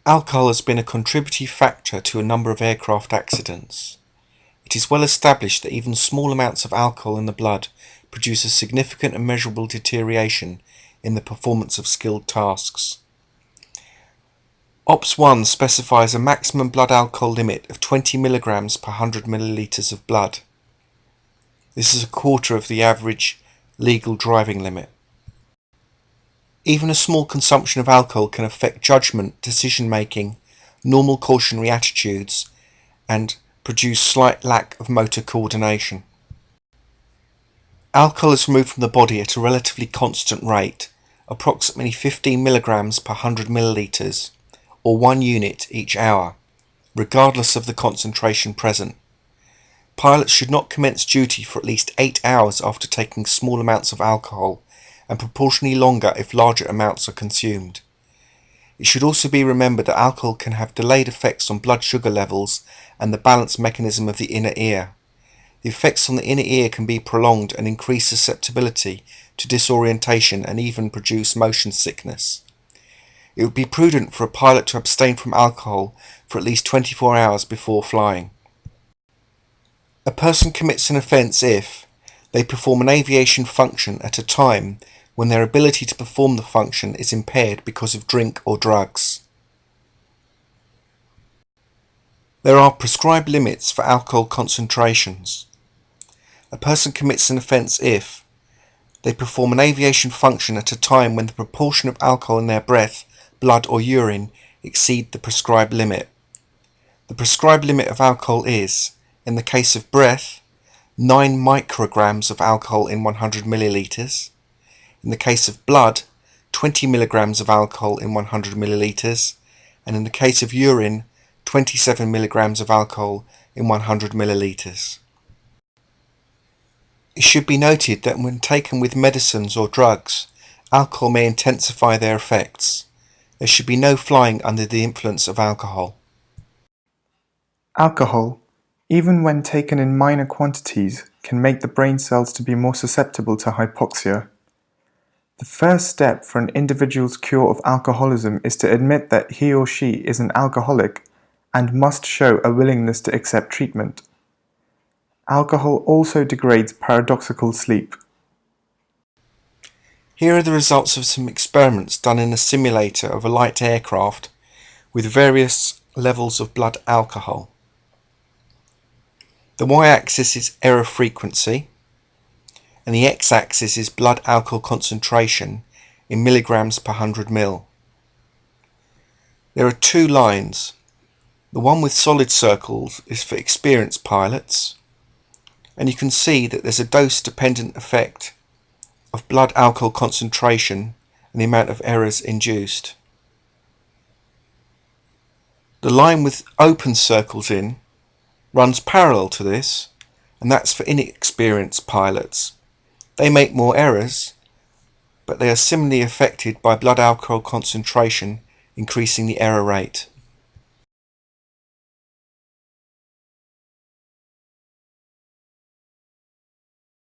Alcohol has been a contributing factor to a number of aircraft accidents. It is well established that even small amounts of alcohol in the blood produce a significant and measurable deterioration in the performance of skilled tasks. OPS 1 specifies a maximum blood alcohol limit of 20 mg per 100 ml of blood. This is a quarter of the average legal driving limit. Even a small consumption of alcohol can affect judgment, decision making, normal cautionary attitudes, and produce slight lack of motor coordination. Alcohol is removed from the body at a relatively constant rate, approximately 15 mg per 100 ml, or 1 unit each hour, regardless of the concentration present. Pilots should not commence duty for at least 8 hours after taking small amounts of alcohol, and proportionally longer if larger amounts are consumed. It should also be remembered that alcohol can have delayed effects on blood sugar levels and the balance mechanism of the inner ear. The effects on the inner ear can be prolonged and increase susceptibility to disorientation and even produce motion sickness. It would be prudent for a pilot to abstain from alcohol for at least 24 hours before flying. A person commits an offence if they perform an aviation function at a time when their ability to perform the function is impaired because of drink or drugs. There are prescribed limits for alcohol concentrations. A person commits an offence if they perform an aviation function at a time when the proportion of alcohol in their breath, blood or urine exceed the prescribed limit. The prescribed limit of alcohol is, in the case of breath, 9 micrograms of alcohol in 100 milliliters. In the case of blood, 20 milligrams of alcohol in 100 milliliters, and in the case of urine, 27 milligrams of alcohol in 100 milliliters. It should be noted that when taken with medicines or drugs, alcohol may intensify their effects. There should be no flying under the influence of alcohol. Alcohol, even when taken in minor quantities, can make the brain cells to be more susceptible to hypoxia. The first step for an individual's cure of alcoholism is to admit that he or she is an alcoholic and must show a willingness to accept treatment. Alcohol also degrades paradoxical sleep. Here are the results of some experiments done in a simulator of a light aircraft with various levels of blood alcohol. The y-axis is error frequency, and the x-axis is blood alcohol concentration in milligrams per 100 ml. There are two lines. The one with solid circles is for experienced pilots, and you can see that there's a dose-dependent effect of blood alcohol concentration and the amount of errors induced. The line with open circles in runs parallel to this, and that's for inexperienced pilots. They make more errors, but they are similarly affected by blood alcohol concentration increasing the error rate.